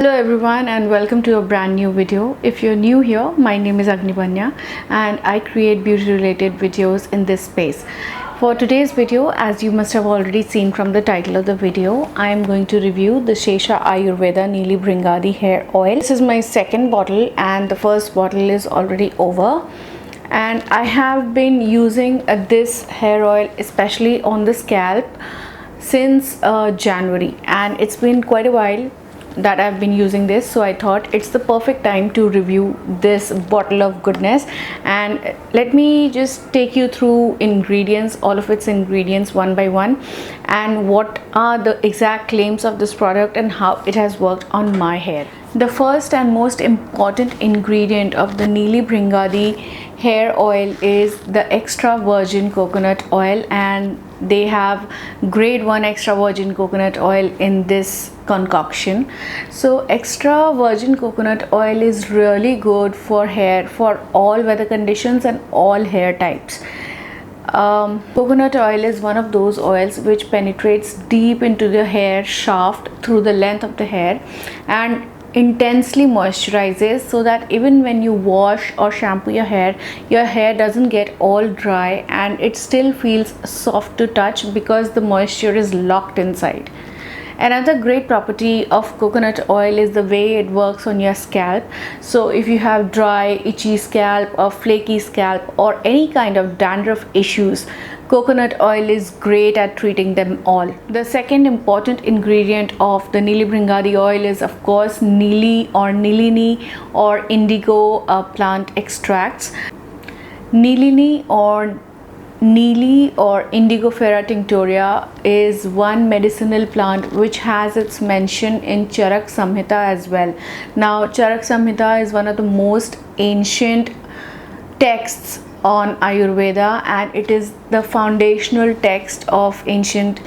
Hello everyone and welcome to a brand new video. If you're new here, my name is Agnibanya and I create beauty related videos in this space. For today's video, as you must have already seen from the title of the video, I am going to review the Shesha Ayurveda Neeli Bringadi hair oil. This is my second bottle and the first bottle is already over. And I have been using this hair oil especially on the scalp since January, and it's been quite a while that I've been using this, so I thought it's the perfect time to review this bottle of goodness. And let me just take you through ingredients, all of its ingredients one by one, and what are the exact claims of this product and how it has worked on my hair. The first and most important ingredient of the Neeli Bringadi hair oil is the extra virgin coconut oil, and they have grade 1 extra virgin coconut oil in this concoction. So extra virgin coconut oil is really good for hair for all weather conditions and all hair types. Coconut oil is one of those oils which penetrates deep into the hair shaft through the length of the hair and intensely moisturizes, so that even when you wash or shampoo your hair doesn't get all dry and it still feels soft to touch because the moisture is locked inside. Another great property of coconut oil is the way it works on your scalp. So if you have dry, itchy scalp or flaky scalp or any kind of dandruff issues, coconut oil is great at treating them all. The second important ingredient of the Neeli Bringadi oil is of course Neeli or Nilini or indigo plant extracts. Nilini or Neeli or Indigofera tinctoria is one medicinal plant which has its mention in Charak Samhita as well. Now Charak Samhita is one of the most ancient texts on Ayurveda, and it is the foundational text of ancient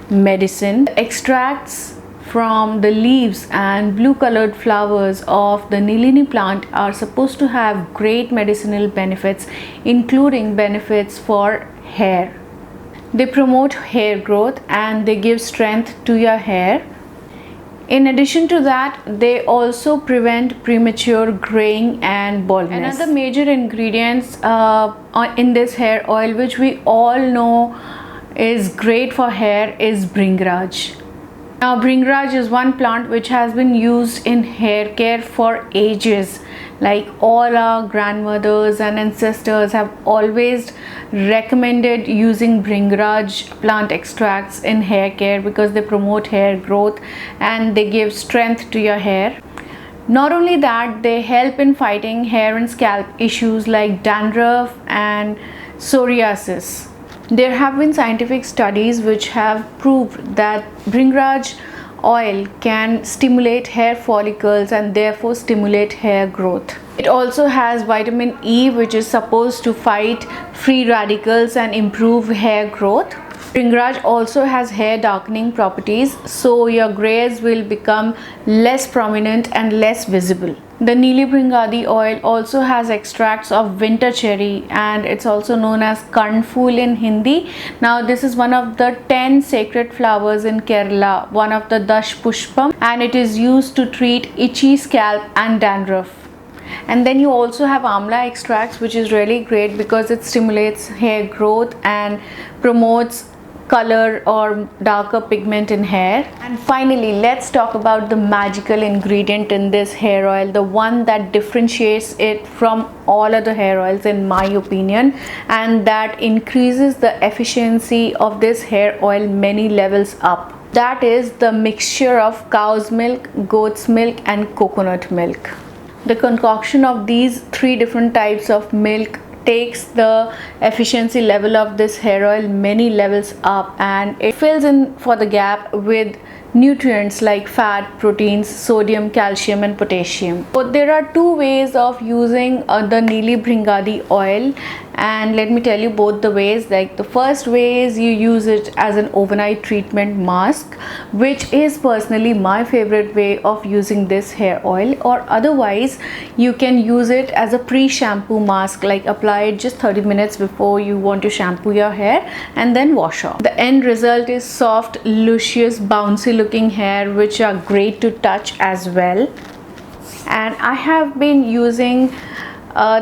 medicine. The extracts from the leaves and blue colored flowers of the Nilini plant are supposed to have great medicinal benefits, including benefits for hair. They promote hair growth and they give strength to your hair. In addition to that, they also prevent premature graying and baldness. Another major ingredients in this hair oil, which we all know is great for hair, is Bhringraj. Now Bhringraj is one plant which has been used in hair care for ages. Like all our grandmothers and ancestors have always recommended using Bhringraj plant extracts in hair care because they promote hair growth and they give strength to your hair. Not only that, they help in fighting hair and scalp issues like dandruff and psoriasis. There have been scientific studies which have proved that Bhringraj oil can stimulate hair follicles and therefore stimulate hair growth. It also has vitamin E, which is supposed to fight free radicals and improve hair growth. Bhringraj also has hair darkening properties, so your grays will become less prominent and less visible. The Neeli Bringadi oil also has extracts of winter cherry, and it's also known as Karnful in Hindi. Now this is one of the 10 sacred flowers in Kerala, one of the Dash Pushpam, and it is used to treat itchy scalp and dandruff. And then you also have amla extracts, which is really great because it stimulates hair growth and promotes color or darker pigment in hair. And finally, let's talk about the magical ingredient in this hair oil, the one that differentiates it from all other hair oils in my opinion, and that increases the efficiency of this hair oil many levels up. That is the mixture of cow's milk, goat's milk and coconut milk. The concoction of these three different types of milk takes the efficiency level of this hair oil many levels up, and it fills in for the gap with nutrients like fat, proteins, sodium, calcium and potassium. So there are two ways of using the Neeli Bringadi oil, and let me tell you both the ways. Like the first way is you use it as an overnight treatment mask, which is personally my favorite way of using this hair oil, or otherwise you can use it as a pre-shampoo mask, like apply it just 30 minutes before you want to shampoo your hair and then wash off. The end result is soft, luscious, bouncy looking hair which are great to touch as well. And I have been using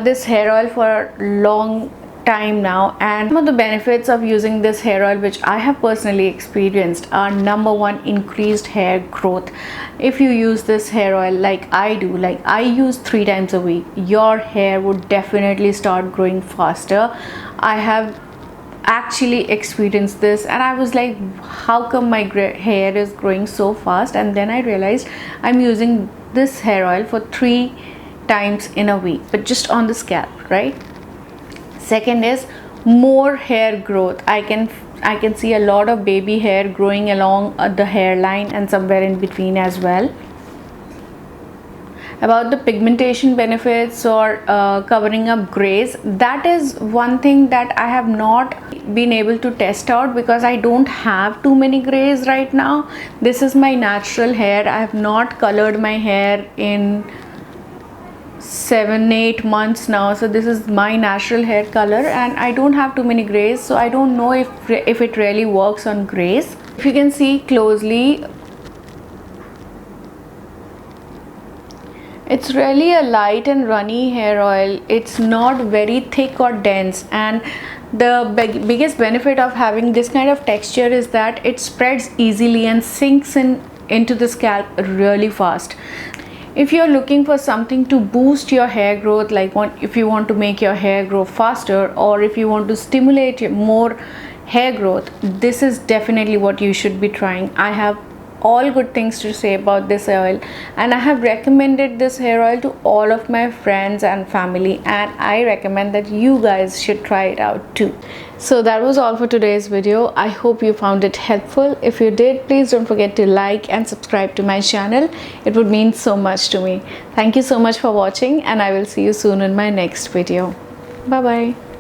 this hair oil for a long time now, and some of the benefits of using this hair oil which I have personally experienced are: number one, increased hair growth. If you use this hair oil like I do, like I use 3 times a week, your hair would definitely start growing faster. I have actually experienced this and I was like, how come my hair is growing so fast? And then I realized I'm using this hair oil for 3 times in a week, but just on the scalp, right? Second is more hair growth. I can see a lot of baby hair growing along the hairline and somewhere in between as well. About the pigmentation benefits or covering up grays, that is one thing that I have not been able to test out because I don't have too many grays right now. This is my natural hair. I have not colored my hair in 7-8 months now, so this is my natural hair color and I don't have too many grays, so I don't know if it really works on grays. If you can see closely, it's really a light and runny hair oil. It's not very thick or dense, and the biggest benefit of having this kind of texture is that it spreads easily and sinks into the scalp really fast. If you're looking for something to boost your hair growth, like if you want to make your hair grow faster or if you want to stimulate more hair growth, this is definitely what you should be trying. I have all good things to say about this oil, and I have recommended this hair oil to all of my friends and family, and I recommend that you guys should try it out too. So that was all for today's video. I hope you found it helpful. If you did, please don't forget to like and subscribe to my channel. It would mean so much to me. Thank you so much for watching, and I will see you soon in my next video. Bye bye.